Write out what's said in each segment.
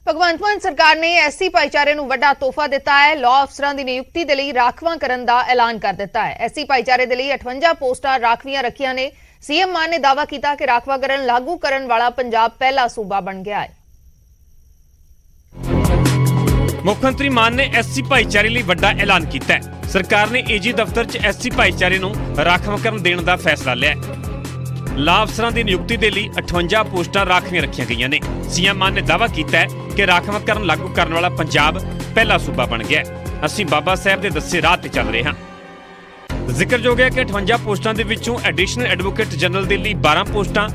ਭਗਵੰਤ ਮਾਨ ਸਰਕਾਰ ਨੇ ਐਸਸੀ ਭਾਈਚਾਰੇ ਨੂੰ ਵੱਡਾ ਤੋਹਫਾ ਦਿੱਤਾ ਹੈ। ਲਾਅ ਅਫਸਰਾਂ ਦੀ ਨਿਯੁਕਤੀ ਦੇ ਲਈ ਰਾਖਵਾਂ ਕਰਨ ਦਾ ਐਲਾਨ ਕਰ ਦਿੱਤਾ ਹੈ। ਐਸਸੀ ਭਾਈਚਾਰੇ ਦੇ ਲਈ 58 ਪੋਸਟਾਂ ਰਾਖਵੀਆਂ ਰੱਖੀਆਂ ਨੇ। ਸੀਐਮ ਮਾਨ ਨੇ ਦਾਅਵਾ ਕੀਤਾ ਕਿ ਰਾਖਵਾਂਕਰਨ ਲਾਗੂ ਕਰਨ ਵਾਲਾ ਪੰਜਾਬ ਪਹਿਲਾ ਸੂਬਾ ਬਣ ਗਿਆ ਹੈ। ਮੁੱਖ ਮੰਤਰੀ ਮਾਨ ਨੇ ਐਸਸੀ ਭਾਈਚਾਰੇ ਲਈ ਵੱਡਾ ਐਲਾਨ ਕੀਤਾ ਹੈ। ਸਰਕਾਰ ਨੇ ਏਜੀ ਦਫ਼ਤਰ 'ਚ ਐਸਸੀ ਭਾਈਚਾਰੇ ਨੂੰ ਰਾਖਵਾਂਕਰਨ ਦੇਣ ਦਾ ਫੈਸਲਾ ਲਿਆ ਹੈ। ਲਾਅ ਅਫਸਰਾਂ ਦੀ ਨਿਯੁਕਤੀ ਦੇ ਲਈ 58 ਪੋਸਟਾਂ ਰਾਖਵੀਆਂ ਰੱਖੀਆਂ ਗਈਆਂ ਨੇ। ਸੀਐਮ ਮਾਨ ਨੇ ਦਾਅਵਾ ਕੀਤਾ ਹੈ ਕਿ ਰਾਖਵਾਂਕਰਨ ਲਾਗੂ ਕਰਨ ਵਾਲਾ ਪੰਜਾਬ ਪਹਿਲਾ ਸੂਬਾ ਬਣ ਗਿਆ ਹੈ। ਅਸੀਂ ਬਾਬਾ ਸਾਹਿਬ ਦੇ ਦੱਸੇ ਰਾਹ ਤੇ ਚੱਲ ਰਹੇ ਹਾਂ। ਜ਼ਿਕਰਯੋਗ ਹੈ ਕਿ 58 ਪੋਸਟਾਂ ਦੇ ਵਿੱਚੋਂ ਐਡੀਸ਼ਨਲ ਐਡਵੋਕੇਟ ਜਨਰਲ ਦੇ ਲਈ 12 ਪੋਸਟਾਂ,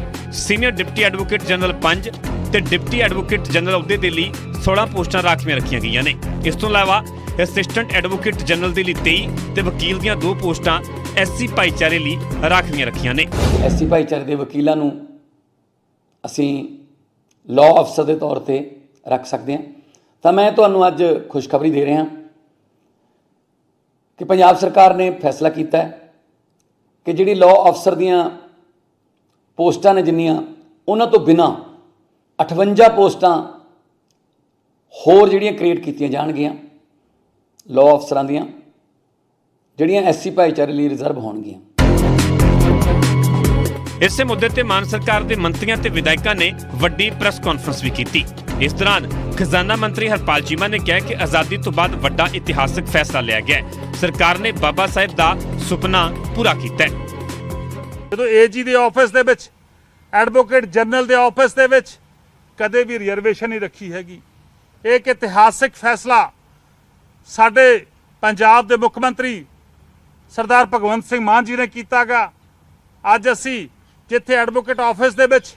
ਸੀਨੀਅਰ ਡਿਪਟੀ ਐਡਵੋਕੇਟ ਜਨਰਲ 5 ਤੇ ਡਿਪਟੀ ਐਡਵੋਕੇਟ ਜਨਰਲ ਅਹੁਦੇ ਦੇ ਲਈ 16 ਪੋਸਟਾਂ ਰਾਖਵੀਆਂ ਰੱਖੀਆਂ ਗਈਆਂ ਨੇ। ਇਸ ਤੋਂ ਇਲਾਵਾ ਅਸਿਸਟੈਂਟ ਐਡਵੋਕੇਟ ਜਨਰਲ ਦੇ ਲਈ 23 ਤੇ ਵਕੀਲ ਦੀਆਂ 2 ਪੋਸਟਾਂ ਐਸਸੀ ਭਾਈਚਾਰੇ ਲਈ ਰਾਖਵੀਆਂ ਰੱਖੀਆਂ ਨੇ। ਐਸਸੀ ਭਾਈਚਾਰੇ ਦੇ ਵਕੀਲਾਂ ਨੂੰ ਅਸੀਂ ਲਾਅ ਅਫਸਰ ਦੇ ਤੌਰ ਤੇ ਰੱਖ ਸਕਦੇ ਹਾਂ। ਤਾਂ ਮੈਂ ਤੁਹਾਨੂੰ ਅੱਜ ਖੁਸ਼ਖਬਰੀ ਦੇ ਰਿਹਾ ਕਿ ਪੰਜਾਬ ਸਰਕਾਰ ਨੇ ਫੈਸਲਾ ਕੀਤਾ ਹੈ ਕਿ ਜਿਹੜੀ ਲਾਅ ਅਫਸਰ ਦੀਆਂ ਪੋਸਟਾਂ ਨੇ ਜਿੰਨੀਆਂ, ਉਹਨਾਂ ਤੋਂ ਬਿਨਾਂ 58 ਪੋਸਟਾਂ ਹੋਰ ਜਿਹੜੀਆਂ ਕ੍ਰੀਏਟ ਕੀਤੀਆਂ ਜਾਣਗੀਆਂ ਲਾਅ ਅਫਸਰਾਂ ਦੀਆਂ, ਜਿਹੜੀਆਂ ਐਸਸੀ ਭਾਈਚਾਰੇ ਲਈ ਰਿਜ਼ਰਵ ਹੋਣਗੀਆਂ। ਇਸੇ ਮੁੱਦੇ ਤੇ ਮਾਨ ਸਰਕਾਰ ਦੇ ਮੰਤਰੀਆਂ ਤੇ ਵਿਧਾਇਕਾਂ ਨੇ ਵੱਡੀ ਪ੍ਰੈਸ ਕਾਨਫਰੰਸ ਵੀ ਕੀਤੀ। ਇਸ ਦੌਰਾਨ ਖਜ਼ਾਨਾ ਮੰਤਰੀ ਹਰਪਾਲ ਚੀਮਾ ਨੇ ਕਿਹਾ ਕਿ ਆਜ਼ਾਦੀ ਤੋਂ ਬਾਅਦ ਵੱਡਾ ਇਤਿਹਾਸਕ ਫੈਸਲਾ ਲਿਆ ਗਿਆ ਹੈ। ਸਰਕਾਰ ਨੇ ਬਾਬਾ ਸਾਹਿਬ ਦਾ ਸੁਪਨਾ ਪੂਰਾ ਕੀਤਾ ਹੈ। ਜਦੋਂ ਏਜੀ ਦੇ ਆਫਿਸ ਦੇ ਵਿੱਚ, ਐਡਵੋਕੇਟ ਜਨਰਲ ਦੇ ਆਫਿਸ ਦੇ ਵਿੱਚ ਕਦੇ ਵੀ ਰਿਜ਼ਰਵੇਸ਼ਨ ਨਹੀਂ ਰੱਖੀ ਹੈਗੀ। ਇੱਕ ਇਤਿਹਾਸਕ ਫੈਸਲਾ ਸਾਡੇ ਪੰਜਾਬ ਦੇ ਮੁੱਖ ਮੰਤਰੀ ਸਰਦਾਰ ਭਗਵੰਤ ਸਿੰਘ ਮਾਨ ਜੀ ਨੇ ਕੀਤਾਗਾ। ਅੱਜ ਅਸੀਂ ਜਿੱਥੇ ਐਡਵੋਕੇਟ ਆਫਿਸ ਦੇ ਵਿੱਚ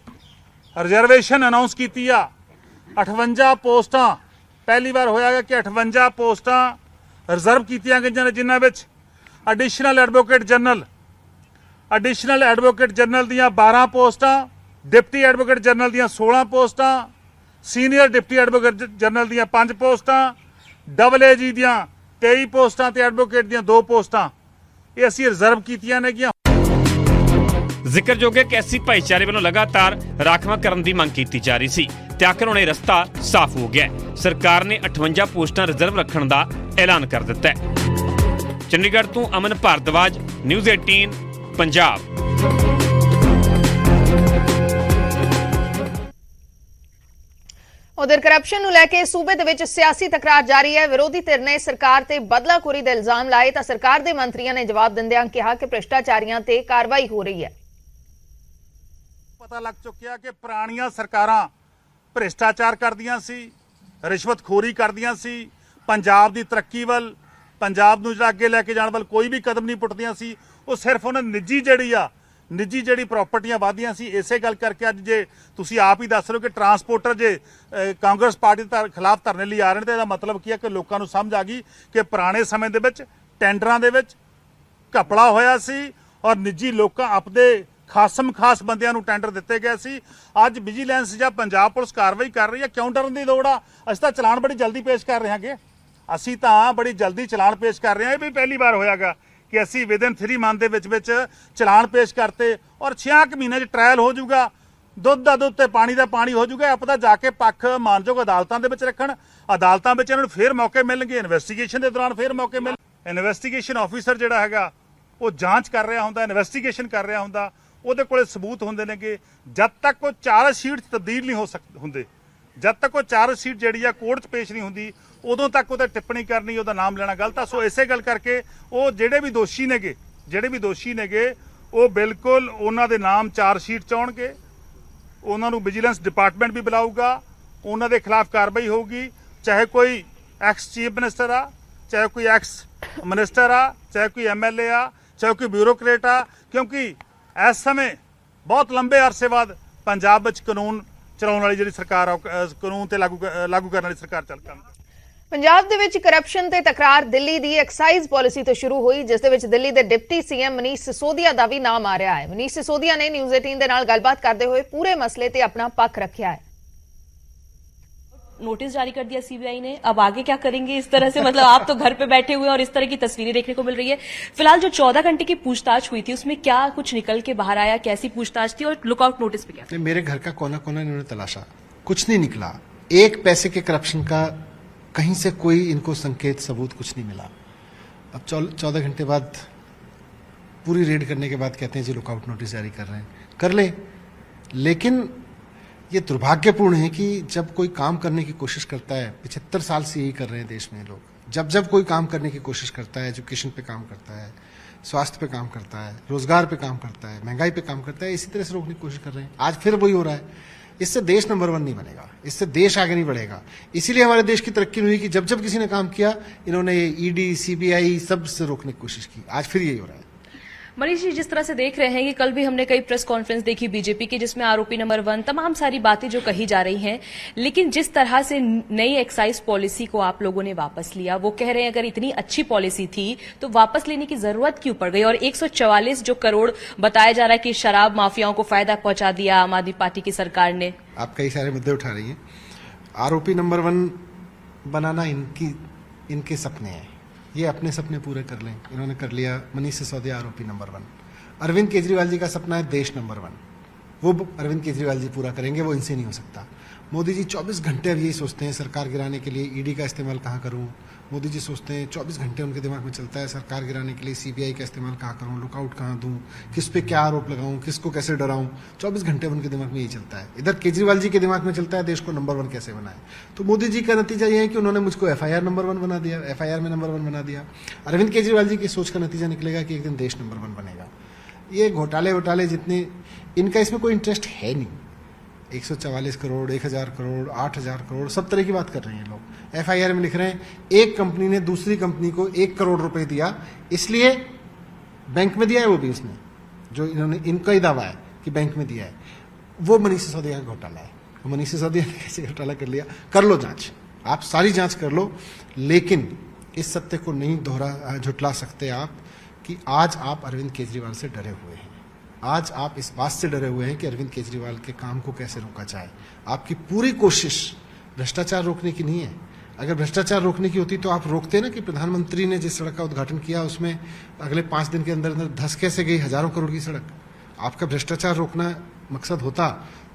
ਰਿਜ਼ਰਵੇਸ਼ਨ ਅਨਾਉਂਸ ਕੀਤੀ ਆ, 58 ਪੋਸਟਾਂ, ਪਹਿਲੀ ਵਾਰ ਹੋਇਆਗਾ ਕਿ 58 ਪੋਸਟਾਂ ਰਿਜ਼ਰਵ ਕੀਤੀਆਂ ਗਈਆਂ ਨੇ, ਜਿਨ੍ਹਾਂ ਵਿੱਚ ਐਡੀਸ਼ਨਲ ਐਡਵੋਕੇਟ ਜਨਰਲ ਦੀਆਂ 12 ਪੋਸਟਾਂ, ਡਿਪਟੀ ਐਡਵੋਕੇਟ ਜਨਰਲ ਦੀਆਂ 16 ਪੋਸਟਾਂ, ਸੀਨੀਅਰ ਡਿਪਟੀ ਐਡਵੋਕੇਟ ਜਨਰਲ ਦੀਆਂ 5 ਪੋਸਟਾਂ, ਡਬਲ ਏਜੀ ਦੀਆਂ 23 ਪੋਸਟਾਂ ਤੇ ਐਡਵੋਕੇਟ ਦੀਆਂ 2 ਪੋਸਟਾਂ ਇਹ ਅਸੀਂ ਰਿਜ਼ਰਵ ਕੀਤੀਆਂ ਨੇਗੀਆਂ। ਜ਼ਿਕਰਯੋਗ ਹੈ ਕਿ ਐਸਸੀ ਭਾਈਚਾਰੇ ਵੱਲੋਂ ਲਗਾਤਾਰ ਰਾਖਵਾਂਕਰਨ ਦੀ ਮੰਗ ਕੀਤੀ ਜਾ ਰਹੀ ਸੀ ਤੇ ਆਖਰ ਹੁਣ ਇਹ ਰਸਤਾ ਸਾਫ਼ ਹੋ ਗਿਆ ਹੈ। ਸਰਕਾਰ ਨੇ 58 ਪੋਸਟਾਂ ਰਿਜ਼ਰਵ ਰੱਖਣ ਦਾ ਐਲਾਨ ਕਰ ਦਿੱਤਾ ਹੈ। ਚੰਡੀਗੜ੍ਹ ਤੋਂ ਅਮਨ ਭਾਰਦਵਾਜ, ਨਿਊਜ਼ 18 ਪੰਜਾਬ। ਉਧਰ ਕਰਪਸ਼ਨ ਨੂੰ ਲੈ ਕੇ ਸੂਬੇ ਦੇ ਵਿੱਚ ਸਿਆਸੀ ਤਕਰਾਰ ਜਾਰੀ ਹੈ। ਵਿਰੋਧੀ ਧਿਰ ਨੇ ਸਰਕਾਰ ਤੇ ਬਦਲਾਖੋਰੀ ਦੇ ਇਲਜ਼ਾਮ ਲਾਏ ਤਾਂ ਸਰਕਾਰ ਦੇ ਮੰਤਰੀਆਂ ਨੇ ਜਵਾਬ ਦਿੰਦਿਆਂ ਕਿਹਾ ਕਿ ਭ੍ਰਿਸ਼ਟਾਚਾਰੀਆਂ ਤੇ ਕਾਰਵਾਈ ਹੋ ਰਹੀ ਹੈ। ਪਤਾ ਲੱਗ ਚੁੱਕਿਆ ਕਿ ਪੁਰਾਣੀਆਂ ਸਰਕਾਰਾਂ ਭ੍ਰਿਸ਼ਟਾਚਾਰ ਕਰਦੀਆਂ ਸੀ, ਰਿਸ਼ਵਤਖੋਰੀ ਕਰਦੀਆਂ ਸੀ, ਪੰਜਾਬ ਦੀ ਤਰੱਕੀ ਵੱਲ, ਪੰਜਾਬ ਨੂੰ ਜਿਹੜਾ ਅੱਗੇ ਲੈ ਕੇ ਜਾਣ ਵੱਲ ਕੋਈ ਵੀ ਕਦਮ ਨਹੀਂ ਪੁੱਟਦੀਆਂ ਸੀ। ਉਹ ਸਿਰਫ ਉਹਨਾਂ ਨਿੱਜੀ ਜਿਹੜੀ ਪ੍ਰਾਪਰਟੀਆਂ ਵਾਧੀਆਂ ਸੀ। ਇਸੇ ਗੱਲ ਕਰਕੇ ਅੱਜ ਜੇ ਤੁਸੀਂ ਆਪ ਹੀ ਦੱਸ ਰਹੇ ਹੋ ਕਿ ਟਰਾਂਸਪੋਰਟਰ ਜੇ ਕਾਂਗਰਸ ਪਾਰਟੀ ਦੇ ਖਿਲਾਫ ਧਰਨੇ ਲਈ ਆ ਰਹੇ ਨੇ, ਤਾਂ ਇਹਦਾ ਮਤਲਬ ਕੀ ਹੈ ਕਿ ਲੋਕਾਂ ਨੂੰ ਸਮਝ ਆ ਗਈ ਕਿ ਪੁਰਾਣੇ ਸਮੇਂ ਦੇ ਵਿੱਚ ਟੈਂਡਰਾਂ ਦੇ ਵਿੱਚ ਘਪਲਾ ਹੋਇਆ ਸੀ ਔਰ ਨਿੱਜੀ ਲੋਕਾਂ ਆਪਦੇ ਖਾਸ ਬੰਦਿਆਂ ਨੂੰ ਟੈਂਡਰ ਦਿੱਤੇ ਗਏ ਸੀ। ਅੱਜ ਵਿਜੀਲੈਂਸ ਜਾਂ ਪੰਜਾਬ ਪੁਲਿਸ ਕਾਰਵਾਈ ਕਰ ਰਹੀ ਹੈ। ਕਿਉਂ ਡਰਨ ਦੀ ਲੋੜ ਆ? ਅਸੀਂ ਤਾਂ ਚਲਾਨ ਬੜੀ ਜਲਦੀ ਪੇਸ਼ ਕਰ ਰਹੇ ਹਾਂਗੇ। ਅਸੀਂ ਤਾਂ ਬੜੀ ਜਲਦੀ ਚਲਾਨ ਪੇਸ਼ ਕਰ ਰਹੇ ਹਾਂ। ਇਹ ਵੀ ਪਹਿਲੀ ਵਾਰ ਹੋਇਆਗਾ ਕਿ ਅਸੀਂ ਵਿਦਨ 3 ਮੰਥ ਦੇ ਵਿੱਚ ਚਲਾਨ ਪੇਸ਼ ਕਰਤੇ ਔਰ 6 ਮਹੀਨੇ 'ਚ ਟ੍ਰਾਇਲ ਹੋ ਜਾਊਗਾ। ਦੁੱਧ ਦਾ ਦੁੱਧ ਤੇ ਪਾਣੀ ਦਾ ਪਾਣੀ ਹੋ ਜਾਊਗਾ। ਆਪਦਾ ਜਾ ਕੇ ਪੱਖ ਮਾਨਯੋਗ ਅਦਾਲਤਾਂ ਦੇ ਵਿੱਚ ਰੱਖਣ, ਅਦਾਲਤਾਂ ਵਿੱਚ ਇਹਨਾਂ ਨੂੰ ਫੇਰ ਮੌਕੇ ਮਿਲਣਗੇ। ਇਨਵੈਸਟੀਗੇਸ਼ਨ ਦੇ ਦੌਰਾਨ ਫੇਰ ਮੌਕੇ ਇਨਵੈਸਟੀਗੇਸ਼ਨ ਆਫੀਸਰ ਜਿਹੜਾ ਹੈਗਾ ਉਹ ਜਾਂਚ ਕਰ ਰਿਹਾ ਹੁੰਦਾ, ਇਨਵੈਸਟੀਗੇਸ਼ਨ ਕਰ ਰਿਹਾ ਹੁੰਦਾ, ਉਹਦੇ ਕੋਲੇ ਸਬੂਤ ਹੁੰਦੇ ਨੇਗੇ। ਜਦ ਤੱਕ ਉਹ ਚਾਰਜ ਸ਼ੀਟ 'ਚ ਤਬਦੀਲ ਨਹੀਂ ਹੁੰਦੇ, ਜਦ ਤੱਕ ਉਹ ਚਾਰਜ ਸ਼ੀਟ ਜਿਹੜੀ ਆ ਕੋਰਟ 'ਚ ਪੇਸ਼ ਨਹੀਂ ਹੁੰਦੀ, ਉਦੋਂ ਤੱਕ ਉਹਦਾ ਟਿੱਪਣੀ ਕਰਨੀ, ਉਹਦਾ ਨਾਮ ਲੈਣਾ ਗਲਤ ਆ। ਸੋ ਇਸੇ ਗੱਲ ਕਰਕੇ ਉਹ ਜਿਹੜੇ ਵੀ ਦੋਸ਼ੀ ਨੇਗੇ ਉਹ ਬਿਲਕੁਲ ਉਹਨਾਂ ਦੇ ਨਾਮ ਚਾਰਜ ਸ਼ੀਟ 'ਚ ਆਉਣਗੇ। ਉਹਨਾਂ ਨੂੰ ਵਿਜੀਲੈਂਸ ਡਿਪਾਰਟਮੈਂਟ ਵੀ ਬੁਲਾਊਗਾ, ਉਹਨਾਂ ਦੇ ਖਿਲਾਫ ਕਾਰਵਾਈ ਹੋਊਗੀ। ਚਾਹੇ ਕੋਈ ਐਕਸ ਚੀਫ ਮਿਨਿਸਟਰ ਆ, ਚਾਹੇ ਕੋਈ ਐਕਸ ਮਿਨਿਸਟਰ ਆ, ਚਾਹੇ ਕੋਈ ਐਮਐਲਏ ਆ, ਚਾਹੇ ਕੋਈ ਬਿਊਰੋਕਰੇਟ ਆ, ਕਿਉਂਕਿ ਇਸ ਸਮੇਂ ਬਹੁਤ ਲੰਬੇ ਅਰਸੇ ਬਾਅਦ ਪੰਜਾਬ ਵਿੱਚ ਕਾਨੂੰਨ ਚਲਾਉਣ ਵਾਲੀ ਜਿਹੜੀ ਸਰਕਾਰ ਆ, ਕਾਨੂੰਨ ਤੇ ਲਾਗੂ ਕਰਨ ਵਾਲੀ ਸਰਕਾਰ ਚੱਲ ਪਈ। ਪੰਜਾਬ ਦੇ ਵਿੱਚ ਕਰਪਸ਼ਨ ਤੇ ਤਕਰਾਰ ਦਿੱਲੀ ਦੀ ਐਕਸਾਈਜ਼ ਪਾਲਿਸੀ ਤੋਂ ਸ਼ੁਰੂ ਹੋਈ, ਜਿਸ ਦੇ ਵਿੱਚ ਦਿੱਲੀ ਦੇ ਡਿਪਟੀ ਸੀਐਮ ਮਨੀਸ਼ ਸਿਸੋਦੀਆ ਦਾ ਵੀ ਨਾਮ ਆ ਰਿਹਾ ਹੈ। ਮਨੀਸ਼ ਸਿਸੋਦੀਆ ਨੇ ਨਿਊਜ਼ 18 ਦੇ ਨਾਲ ਗੱਲਬਾਤ ਕਰਦੇ ਹੋਏ ਪੂਰੇ ਮਸਲੇ ਤੇ ਆਪਣਾ ਪੱਖ ਰੱਖਿਆ ਹੈ। नोटिस जारी कर दिया सीबीआई ने, अब आगे क्या करेंगे? इस तरह से मतलब आप तो घर पे बैठे हुए हैं और इस तरह की तस्वीरें देखने को मिल रही है। फिलहाल जो 14 घंटे की पूछताछ हुई थी उसमें क्या कुछ निकल के बाहर आया, कैसी पूछताछ थी और लुकआउट नोटिस पे क्या? मेरे घर का कोना कोना इन्होंने तलाशा, कुछ नहीं निकला। एक पैसे के करप्शन का कहीं से कोई इनको संकेत सबूत कुछ नहीं मिला। अब 14 घंटे बाद पूरी रेड करने के बाद कहते हैं जी लुकआउट नोटिस जारी कर रहे हैं। कर ले, लेकिन ये दुर्भाग्यपूर्ण है कि जब कोई काम करने की कोशिश करता है, 75 साल से यही कर रहे हैं देश में लोग, जब कोई काम करने की कोशिश करता है, एजुकेशन पे काम करता है, स्वास्थ्य पे काम करता है, रोजगार पे काम करता है, महंगाई पे काम करता है, इसी तरह से रोकने की कोशिश कर रहे हैं। आज फिर वही हो रहा है। इससे देश नंबर 1 नहीं बनेगा, इससे देश आगे नहीं बढ़ेगा। इसीलिए हमारे देश की तरक्की नहीं हुई कि जब किसी ने काम किया, इन्होंने ईडी, सीबीआई सब से रोकने की कोशिश की। आज फिर यही हो रहा है। मनीष जी, जिस तरह से देख रहे हैं कि कल भी हमने कई प्रेस कॉन्फ्रेंस देखी बीजेपी की, जिसमें आरोपी नंबर 1 तमाम सारी बातें जो कही जा रही हैं, लेकिन जिस तरह से नई एक्साइज पॉलिसी को आप लोगों ने वापस लिया, वो कह रहे हैं अगर इतनी अच्छी पॉलिसी थी तो वापस लेने की जरूरत क्यों पड़ गई? और 144 जो करोड़ बताया जा रहा है कि शराब माफियाओं को फायदा पहुंचा दिया आम आदमी पार्टी की सरकार ने। आप कई सारे मुद्दे उठा रही हैं। आरोपी नंबर 1 बनाना इनके सपने हैं, ये अपने सपने पूरे कर लें। इन्होंने कर लिया। मनीष सिसोदिया आरोपी नंबर 1। अरविंद केजरीवाल जी का सपना है देश नंबर 1, वो अरविंद केजरीवाल जी पूरा करेंगे, वो इनसे नहीं हो सकता। मोदी जी 24 घंटे अब यही सोचते हैं सरकार गिराने के लिए ईडी का इस्तेमाल कहाँ करूँ। मोदी जी सोचते हैं 24 घंटे उनके दिमाग में चलता है सरकार गिराने के लिए सीबीआई का इस्तेमाल कहाँ करूँ, लुकआउट कहाँ दूँ, किस पे क्या आरोप लगाऊँ, किसको कैसे डराऊँ। 24 घंटे उनके दिमाग में यही चलता है। इधर केजरीवाल जी के दिमाग में चलता है देश को नंबर 1 कैसे बनाए। तो मोदी जी का नतीजा ये है कि उन्होंने मुझको एफआईआर नंबर 1 बना दिया, एफआईआर में नंबर 1 बना दिया। अरविंद केजरीवाल जी की सोच का नतीजा निकलेगा कि एक दिन देश नंबर 1 बनेगा। ये घोटाले जितने, इनका इसमें कोई इंटरेस्ट है नहीं। 144 करोड़, 1000 करोड़, 8000 करोड़, सब तरह की बात कर रहे हैं लोग। एफआईआर में लिख रहे हैं एक कंपनी ने दूसरी कंपनी को 1 करोड़ रुपए दिया, इसलिए बैंक में दिया है, वो भी उसने, जो इन्होंने, इनका ही दावा है कि बैंक में दिया है। वो मनीष सिसोदिया का घोटाला है। मनीष सिसोदिया ने कैसे घोटाला कर लिया? कर लो जांच, आप सारी जांच कर लो, लेकिन इस सत्य को नहीं झुटला सकते आप कि आज आप अरविंद केजरीवाल से डरे हुए हैं। आज आप इस बात से डरे हुए हैं कि अरविंद केजरीवाल के काम को कैसे रोका जाए। आपकी पूरी कोशिश भ्रष्टाचार रोकने की नहीं है। अगर भ्रष्टाचार रोकने की होती तो आप रोकते ना कि प्रधानमंत्री ने जिस सड़क का उद्घाटन किया उसमें अगले 5 दिन के अंदर अंदर धस कैसे गई हजारों करोड़ की सड़क। आपका भ्रष्टाचार रोकना मकसद होता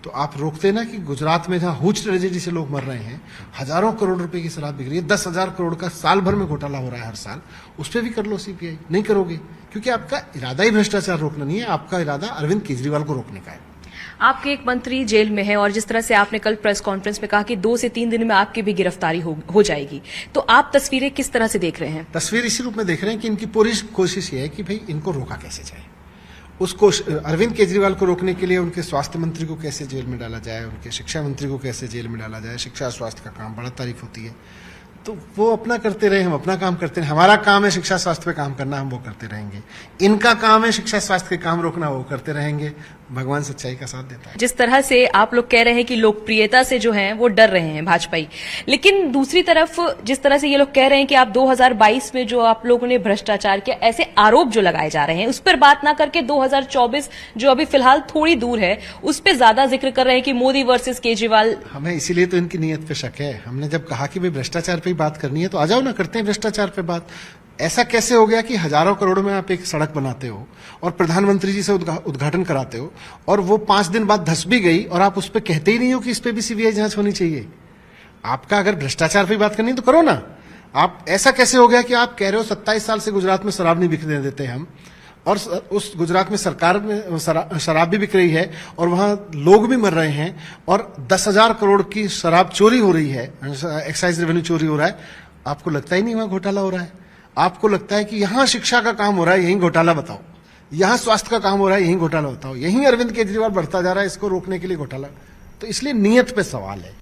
तो आप रोकते ना कि गुजरात में जहां हुज ट्रेजेडी से लोग मर रहे हैं, हजारों करोड़ रुपए की शराब बिक रही है, 10,000 करोड़ का साल भर में घोटाला हो रहा है हर साल, उस पर भी कर लो सीबीआई। नहीं करोगे क्योंकि आपका इरादा ही भ्रष्टाचार रोकना नहीं है, आपका इरादा अरविंद केजरीवाल को रोकने का है। आपके एक मंत्री जेल में है और जिस तरह से आपने कल प्रेस कॉन्फ्रेंस में कहा कि 2 से 3 दिन में आपकी भी गिरफ्तारी हो जाएगी, तो आप तस्वीरें किस तरह से देख रहे हैं? तस्वीर इसी रूप में देख रहे हैं कि इनकी पूरी कोशिश ये है कि भाई इनको रोका कैसे जाए। उसको अरविंद केजरीवाल को रोकने के लिए उनके स्वास्थ्य मंत्री को कैसे जेल में डाला जाए, उनके शिक्षा मंत्री को कैसे जेल में डाला जाए। शिक्षा स्वास्थ्य का काम बड़ा तारीफ होती है, तो वो अपना करते रहे, हम अपना काम करते रहे। हमारा काम है शिक्षा स्वास्थ्य पे काम करना, हम वो करते रहेंगे। इनका काम है शिक्षा स्वास्थ्य के काम रोकना, वो करते रहेंगे। भगवान सच्चाई का साथ देता है। जिस तरह से आप लोग कह रहे हैं कि लोकप्रियता से जो हैं वो डर रहे हैं भाजपाई, लेकिन दूसरी तरफ जिस तरह से ये लोग कह रहे हैं कि आप 2022 में जो आप लोगों ने भ्रष्टाचार किया, ऐसे आरोप जो लगाए जा रहे हैं उस पर बात ना करके 2024 जो अभी फिलहाल थोड़ी दूर है उस पर ज्यादा जिक्र कर रहे हैं कि मोदी वर्सेस केजरीवाल। हमें इसीलिए तो इनकी नीयत पे शक है। हमने जब कहा कि भाई भ्रष्टाचार पे ही बात करनी है तो आ जाओ ना, करते हैं भ्रष्टाचार पे बात। ऐसा कैसे हो गया कि हजारों करोड़ में आप एक सड़क बनाते हो और प्रधानमंत्री जी से उद्घाटन कराते हो और वो 5 दिन बाद धस भी गई और आप उस पर कहते ही नहीं हो कि इस पे भी सीबीआई जांच होनी चाहिए। आपका अगर भ्रष्टाचार पे बात करनी है तो करो ना। आप ऐसा कैसे हो गया कि आप कह रहे हो 27 साल से गुजरात में शराब नहीं बिकने देते हम, और उस गुजरात में सरकार में शराब भी बिक रही है और वहां लोग भी मर रहे हैं और 10,000 करोड़ की शराब चोरी हो रही है, एक्साइज रेवेन्यू चोरी हो रहा है। आपको लगता ही नहीं वहां घोटाला हो रहा है? आपको लगता है कि यहां शिक्षा का काम हो रहा है, यहीं घोटाला बताओ। यहां स्वास्थ्य का काम हो रहा है, यहीं घोटाला बताओ। यहीं अरविंद केजरीवाल बढ़ता जा रहा है, इसको रोकने के लिए घोटाला। तो इसलिए नीयत पे सवाल है।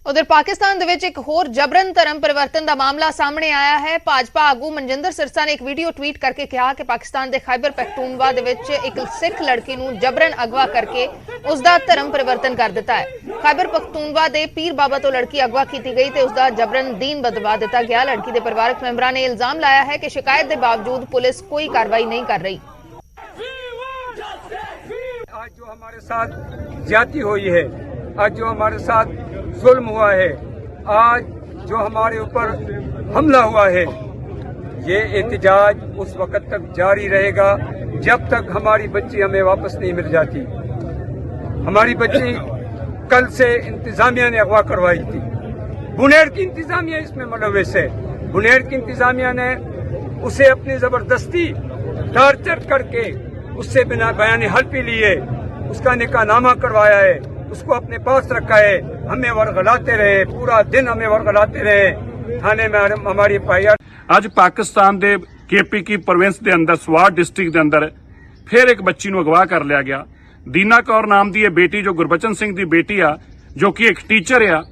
उधर पाकिस्तान ਦੇ ਵਿੱਚ ਇੱਕ ਹੋਰ ਜਬਰਨ ਧਰਮ ਪਰਿਵਰਤਨ ਦਾ ਮਾਮਲਾ ਸਾਹਮਣੇ ਆਇਆ ਹੈ। ਭਾਜਪਾ ਆਗੂ ਮਨਜਿੰਦਰ ਸਿਰਸਾ ਨੇ ਇੱਕ ਵੀਡੀਓ ਟਵੀਟ ਕਰਕੇ ਕਿਹਾ ਕਿ ਪਾਕਿਸਤਾਨ ਦੇ ਖੈਬਰ ਪਖਤੂਨਵਾ ਦੇ ਵਿੱਚ ਇੱਕ ਸਿੱਖ ਲੜਕੀ ਨੂੰ ਜਬਰਨ ਅਗਵਾ ਕਰਕੇ ਉਸ ਦਾ ਧਰਮ ਪਰਿਵਰਤਨ ਕਰ ਦਿੱਤਾ ਹੈ। ਖੈਬਰ ਪਖਤੂਨਵਾ ਦੇ ਪੀਰ ਬਾਬਾ ਤੋਂ ਲੜਕੀ ਅਗਵਾ ਕੀਤੀ ਗਈ ਤੇ ਉਸ ਦਾ ਜਬਰਨ ਦੀਨ ਬਦਲਵਾ ਦਿੱਤਾ ਗਿਆ। ਲੜਕੀ ਦੇ ਪਰਿਵਾਰਕ ਮੈਂਬਰਾਂ ਨੇ ਇਲਜ਼ਾਮ ਲਾਇਆ ਹੈ ਕਿ ਸ਼ਿਕਾਇਤ ਦੇ ਬਾਵਜੂਦ ਪੁਲਿਸ ਕੋਈ ਕਾਰਵਾਈ नहीं कर रही। आज जो हमारे साथ ज्यादती हुई है, आज जो हमारे साथ जुल्म हुआ है, आज जो हमारे ऊपर हमला हुआ है, ये एहतजाज उस वक्त तक जारी रहेगा जब तक हमारी बच्ची हमें वापस नहीं मिल जाती। हमारी बच्ची कल से इंतजामिया ने अगवा करवाई थी। बुनेर की इंतजामिया इसमें मुलविस है। बुनेर की इंतजामिया ने उसे अपनी जबरदस्ती टॉर्चर करके उससे बिना बयानी हल्फी लिए उसका निकाहनामा करवाया है, उसको अपने पास रखा है। हमें वर्गलाते रहे, पूरा दिन हमें वर्गलाते रहे। थाने में हमारी पाया ਅੱਜ ਪਾਕਿਸਤਾਨ ਦੇ KPK ਪ੍ਰੋਵਿੰਸ ਦੇ ਅੰਦਰ ਸਵਾਰ ਡਿਸਟ੍ਰਿਕਟ ਦੇ ਅੰਦਰ ਫਿਰ ਇੱਕ ਬੱਚੀ ਨੂੰ ਅਗਵਾ ਕਰ ਲਿਆ ਗਿਆ। ਦੀਨਾ ਕੌਰ ਨਾਮ ਦੀ ਇਹ ਬੇਟੀ ਜੋ ਗੁਰਬਚਨ ਸਿੰਘ ਦੀ ਬੇਟੀ ਆ, ਜੋ ਕਿ ਇੱਕ ਟੀਚਰ ਆ,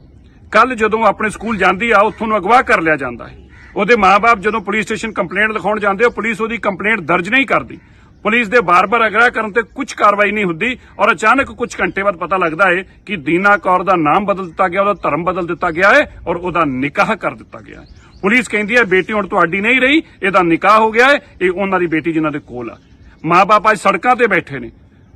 ਕੱਲ ਜਦੋਂ ਆਪਣੇ ਸਕੂਲ ਜਾਂਦੀ ਆ ਉੱਥੋਂ ਨੂੰ ਅਗਵਾ ਕਰ ਲਿਆ ਜਾਂਦਾ ਹੈ। ਉਹਦੇ ਮਾਪੇ ਜਦੋਂ ਪੁਲਿਸ ਸਟੇਸ਼ਨ ਕੰਪਲੇਂਟ ਲਿਖਾਉਣ ਜਾਂਦੇ ਹੋ, ਪੁਲਿਸ ਉਹਦੀ ਕੰਪਲੇਂਟ ਦਰਜ ਨਹੀਂ ਕਰਦੀ। ਪੁਲਿਸ ਦੇ ਬਾਰ-ਬਾਰ ਅਗਵਾ ਕਰਨ ਤੇ ਕੁਝ ਕਾਰਵਾਈ ਨਹੀਂ ਹੁੰਦੀ ਔਰ ਅਚਾਨਕ ਕੁਝ ਘੰਟੇ ਬਾਅਦ ਪਤਾ ਲੱਗਦਾ ਹੈ ਕਿ ਦੀਨਾ ਕੌਰ ਦਾ ਨਾਮ ਬਦਲ ਦਿੱਤਾ ਗਿਆ, ਉਹਦਾ ਧਰਮ ਬਦਲ ਦਿੱਤਾ ਗਿਆ ਹੈ ਔਰ ਉਹਦਾ ਨਿਕਾਹ ਕਰ ਦਿੱਤਾ ਗਿਆ ਹੈ। ਪੁਲਿਸ ਕਹਿੰਦੀ ਹੈ ਬੇਟੀ ਹੁਣ ਤੁਹਾਡੀ ਨਹੀਂ ਰਹੀ, ਇਹਦਾ ਨਿਕਾਹ ਹੋ ਗਿਆ ਹੈ, ਇਹ ਉਹਨਾਂ ਦੀ ਬੇਟੀ ਜਿਨ੍ਹਾਂ ਦੇ ਕੋਲ ਆ। ਮਾਂ-ਬਾਪ ਅੱਜ ਸੜਕਾਂ ਤੇ ਬੈਠੇ ਨੇ।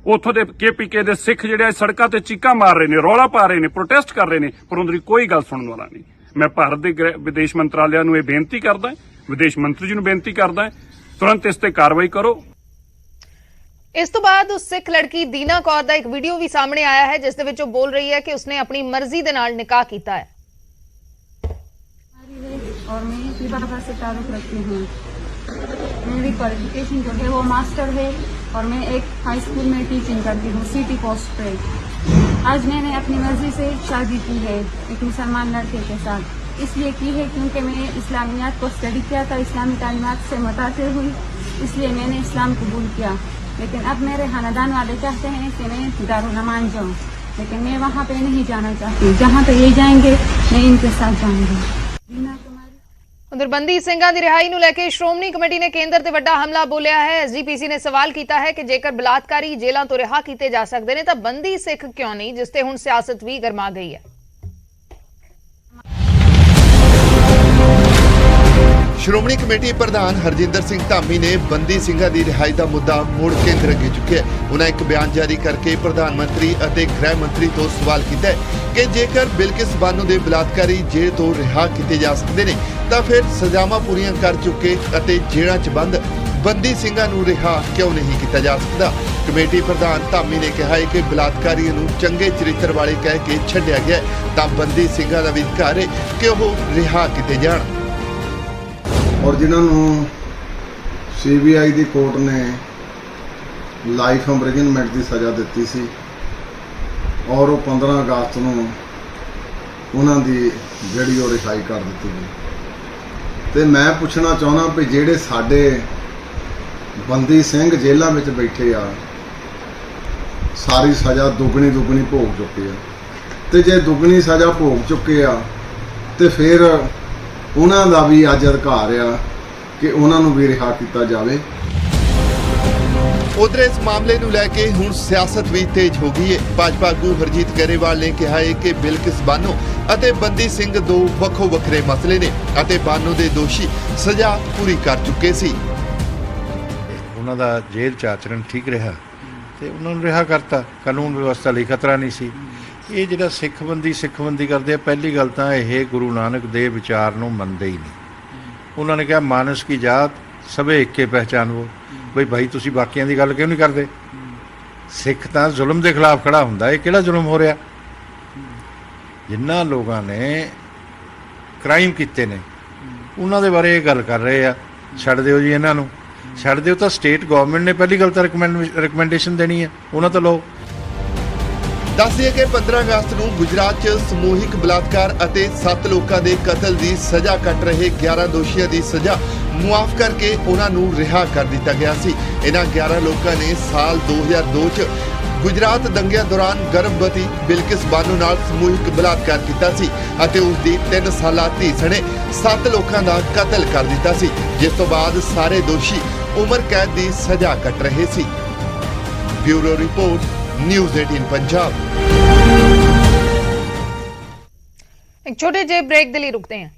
ਉੱਥੋਂ ਦੇ KPK ਦੇ ਸਿੱਖ ਜਿਹੜੇ ਸੜਕਾਂ ਤੇ ਚੀਕਾਂ ਮਾਰ ਰਹੇ ਨੇ, ਰੌਲਾ ਪਾ ਰਹੇ ਨੇ, ਪ੍ਰੋਟੈਸਟ ਕਰ ਰਹੇ ਨੇ, ਪਰ ਉਹਨਾਂ ਦੀ ਕੋਈ ਗੱਲ ਸੁਣਨ ਵਾਲਾ ਨਹੀਂ। ਮੈਂ ਭਾਰਤ ਦੇ ਵਿਦੇਸ਼ ਮੰਤਰਾਲਿਆਂ ਨੂੰ ਇਹ ਬੇਨਤੀ ਕਰਦਾ, ਵਿਦੇਸ਼ ਮੰਤਰੀ ਜੀ ਨੂੰ ਬੇਨਤੀ ਕਰਦਾ, ਤੁਰੰਤ ਇਸ ਤੇ ਕਾਰਵਾਈ ਕਰੋ। ਇਸ ਤੋਂ ਬਾਅਦ ਉਸ ਸਿੱਖ ਲੜਕੀ ਦੀਨਾ ਕੌਰ ਦਾ ਇੱਕ ਵੀਡੀਓ ਵੀ ਸਾਹਮਣੇ ਆਇਆ ਹੈ ਜਿਸ ਦੇ ਵਿੱਚ ਉਹ ਬੋਲ ਰਹੀ ਹੈ ਕਿ ਉਸਨੇ ਆਪਣੀ ਮਰਜ਼ੀ ਦੇ ਨਾਲ ਨਿਕਾਹ ਕੀਤਾ ਹੈ। और मैं इसी बाबा से ताल्लुक़ रखती हूँ। मेरी क्वालिफिकेशन जो है वो मास्टर है और मैं एक हाई स्कूल में टीचिंग करती हूँ सिटी पोस्ट पे। आज मैंने अपनी मर्जी से शादी की है एक मुसलमान लड़के के साथ, इसलिए की है क्योंकि मैंने इस्लामियात को स्टडी किया था, इस्लामी तालीमात से मुतासिर हुई, इसलिए मैंने इस्लाम कबूल किया। लेकिन अब मेरे खानदान वाले चाहते हैं कि मैं दारुल अमान जाऊँ, लेकिन मैं वहाँ पे नहीं जाना चाहती। जहाँ पे ये जाएंगे मैं इनके साथ जाऊँगी। उधर बंदी ਸਿੰਘਾਂ ਦੀ ਰਿਹਾਈ ਨੂੰ ਲੈ ਕੇ ਸ਼੍ਰੋਮਣੀ ਕਮੇਟੀ ਨੇ ਕੇਂਦਰ ਤੇ ਵੱਡਾ ਹਮਲਾ ਬੋਲਿਆ ਹੈ। SGPC ਨੇ ਸਵਾਲ ਕੀਤਾ ਹੈ ਕਿ ਜੇਕਰ ਬਲਾਤਕਾਰੀ ਜੇਲ੍ਹਾਂ ਤੋਂ ਰਿਹਾ ਕੀਤੇ ਜਾ ਸਕਦੇ ਨੇ ਤਾਂ ਬੰਦੀ ਸਿੱਖ ਕਿਉਂ ਨਹੀਂ, ਜਿਸ ਤੇ ਹੁਣ ਸਿਆਸਤ ਵੀ ਗਰਮਾ ਗਈ ਹੈ। ਸ਼੍ਰੋਮਣੀ ਕਮੇਟੀ ਪ੍ਰਧਾਨ ਹਰਜਿੰਦਰ ਸਿੰਘ ਧਾਮੀ ਨੇ ਬੰਦੀ ਸਿੰਘਾਂ ਦੀ ਰਿਹਾਈ ਦਾ ਮੁੱਦਾ ਮੁੜ ਕੇਂਦਰ ਅੱਗੇ ਚੁੱਕਿਆ। ਉਹਨਾਂ ਇੱਕ ਬਿਆਨ ਜਾਰੀ ਕਰਕੇ ਪ੍ਰਧਾਨ ਮੰਤਰੀ ਅਤੇ ਗ੍ਰਹਿ ਮੰਤਰੀ ਤੋਂ ਸਵਾਲ ਕੀਤਾ ਹੈ ਕਿ ਜੇਕਰ ਬਿਲਕਿਸ ਬਾਨੋ ਦੇ ਬਲਾਤਕਾਰੀ ਜੇਲ੍ਹ ਤੋਂ ਰਿਹਾ ਕੀਤੇ ਜਾ ਸਕਦੇ ਨੇ ਤਾਂ ਫਿਰ ਸਜ਼ਾਵਾਂ ਪੂਰੀਆਂ ਕਰ ਚੁੱਕੇ ਅਤੇ ਜੇਲ੍ਹਾਂ 'ਚ ਬੰਦ ਬੰਦੀ ਸਿੰਘਾਂ ਨੂੰ ਰਿਹਾ ਕਿਉਂ ਨਹੀਂ ਕੀਤਾ ਜਾ ਸਕਦਾ। ਕਮੇਟੀ ਪ੍ਰਧਾਨ ਧਾਮੀ ਨੇ ਕਿਹਾ ਹੈ ਕਿ ਬਲਾਤਕਾਰੀਆਂ ਨੂੰ ਚੰਗੇ ਚਰਿੱਤਰ ਵਾਲੇ ਕਹਿ ਕੇ ਛੱਡਿਆ ਗਿਆ ਤਾਂ ਬੰਦੀ ਸਿੰਘਾਂ ਦਾ ਵੀ ਅਧਿਕਾਰ ਹੈ ਕਿ ਉਹ ਰਿਹਾ ਕੀਤੇ ਜਾਣ। ਔਰ ਜਿਨ੍ਹਾਂ ਨੂੰ CBI ਦੀ ਕੋਰਟ ਨੇ ਲਾਈਫ ਇੰਪ੍ਰਿਜ਼ਨਮੈਂਟ ਦੀ ਸਜ਼ਾ ਦਿੱਤੀ ਸੀ ਔਰ ਉਹ 15 ਅਗਸਤ ਨੂੰ ਉਹਨਾਂ ਦੀ ਜਿਹੜੀ ਉਹ ਰਿਹਾਈ ਕਰ ਦਿੱਤੀ ਗਈ। ਤੇ ਮੈਂ ਪੁੱਛਣਾ ਚਾਹੁੰਦਾ ਵੀ ਜਿਹੜੇ ਸਾਡੇ ਬੰਦੀ ਸਿੰਘ ਜੇਲ੍ਹਾਂ ਵਿੱਚ ਬੈਠੇ ਆ ਸਾਰੀ ਸਜ਼ਾ ਦੁੱਗਣੀ ਭੋਗ ਚੁੱਕੇ ਆ, ਤੇ ਜੇ ਦੁੱਗਣੀ ਸਜ਼ਾ ਭੋਗ ਚੁੱਕੇ ਆ ਤੇ ਫਿਰ ਉਹਨਾਂ ਦਾ ਵੀ ਅੱਜ ਅਧਿਕਾਰ ਆ ਕਿ ਉਹਨਾਂ ਨੂੰ ਵੀ ਰਿਹਾ ਕੀਤਾ ਜਾਵੇ। ਉਧਰ ਇਸ ਮਾਮਲੇ ਨੂੰ ਲੈ ਕੇ ਹੁਣ ਸਿਆਸਤ ਵੀ ਤੇਜ਼ ਹੋ ਗਈ ਹੈ। ਭਾਜਪਾ ਆਗੂ ਹਰਜੀਤ ਗਰੇਵਾਲ ਨੇ ਕਿਹਾ ਹੈ ਕਿ ਬਿਲਕਿਸ ਬਾਨੋ ਅਤੇ ਬੰਦੀ ਸਿੰਘ ਦੋ ਵੱਖੋ ਵੱਖਰੇ ਮਸਲੇ ਨੇ ਅਤੇ ਬਾਨੋ ਦੇ ਦੋਸ਼ੀ ਸਜ਼ਾ ਪੂਰੀ ਕਰ ਚੁੱਕੇ ਸੀ। ਉਹਨਾਂ ਦਾ ਜੇਲ੍ਹ 'ਚ ਆਚਰਣ ਠੀਕ ਰਿਹਾ ਤੇ ਉਹਨਾਂ ਨੂੰ ਰਿਹਾ ਕਰਤਾ, ਕਾਨੂੰਨ ਵਿਵਸਥਾ ਲਈ ਖਤਰਾ ਨਹੀਂ ਸੀ। ਇਹ ਜਿਹੜਾ ਸਿੱਖਬੰਦੀ ਕਰਦੇ ਆ, ਪਹਿਲੀ ਗੱਲ ਤਾਂ ਇਹ ਗੁਰੂ ਨਾਨਕ ਦੇ ਵਿਚਾਰ ਨੂੰ ਮੰਨਦੇ ਹੀ ਨਹੀਂ। ਉਹਨਾਂ ਨੇ ਕਿਹਾ ਮਾਨਸ ਕੀ ਜਾਤ ਸਭੇ ਇੱਕੇ ਪਹਿਚਾਨਵੋ। ਬਈ ਭਾਈ ਤੁਸੀਂ ਬਾਕੀਆਂ ਦੀ ਗੱਲ ਕਿਉਂ ਨਹੀਂ ਕਰਦੇ? ਸਿੱਖ ਤਾਂ ਜ਼ੁਲਮ ਦੇ ਖਿਲਾਫ ਖੜਾ ਹੁੰਦਾ। ਇਹ ਕਿਹੜਾ ਜ਼ੁਲਮ ਹੋ ਰਿਹਾ? ਜਿਨ੍ਹਾਂ ਲੋਕਾਂ ਨੇ ਕ੍ਰਾਈਮ ਕੀਤੇ ਨੇ ਉਹਨਾਂ ਦੇ ਬਾਰੇ ਇਹ ਗੱਲ ਕਰ ਰਹੇ ਆ, ਛੱਡ ਦਿਓ ਜੀ ਇਹਨਾਂ ਨੂੰ, ਛੱਡ ਦਿਓ। ਤਾਂ ਸਟੇਟ ਗਵਰਨਮੈਂਟ ਨੇ ਪਹਿਲੀ ਗੱਲ ਤਾਂ ਰਿਕਮੈਂਡੇਸ਼ਨ ਦੇਣੀ ਹੈ, ਉਹਨਾਂ ਤੋਂ ਲਓ। ਦੱਸ ਦਈਏ ਕਿ 15 ਅਗਸਤ ਨੂੰ ਗੁਜਰਾਤ 'ਚ ਸਮੂਹਿਕ ਬਲਾਤਕਾਰ ਅਤੇ 7 ਲੋਕਾਂ ਦੇ ਕਤਲ ਦੀ ਸਜ਼ਾ ਕੱਟ ਰਹੇ 11 ਦੋਸ਼ੀਆਂ ਦੀ ਸਜ਼ਾ ਮੁਆਫ ਕਰਕੇ ਉਹਨਾਂ ਨੂੰ ਰਿਹਾ ਕਰ ਦਿੱਤਾ ਗਿਆ ਸੀ। ਇਹਨਾਂ 11 ਲੋਕਾਂ ਨੇ ਸਾਲ 2002 'ਚ ਗੁਜਰਾਤ ਦੰਗਿਆਂ ਦੌਰਾਨ ਗਰਭਵਤੀ ਬਿਲਕਿਸ ਬਾਨੋ ਨਾਲ ਸਮੂਹਿਕ ਬਲਾਤਕਾਰ ਕੀਤਾ ਸੀ ਅਤੇ ਉਸ ਦੀ 3 ਸਾਲਾ ਧੀ ਸਣੇ 7 ਲੋਕਾਂ ਦਾ ਕਤਲ ਕਰ ਦਿੱਤਾ ਸੀ, ਜਿਸ ਤੋਂ ਬਾਅਦ ਸਾਰੇ ਦੋਸ਼ੀ ਉਮਰ ਕੈਦ ਦੀ ਸਜ਼ਾ ਕੱਟ ਰਹੇ ਸੀ। Bureau report news 18 Punjab. एक छोटे जे ब्रेक के लिए रुकते हैं।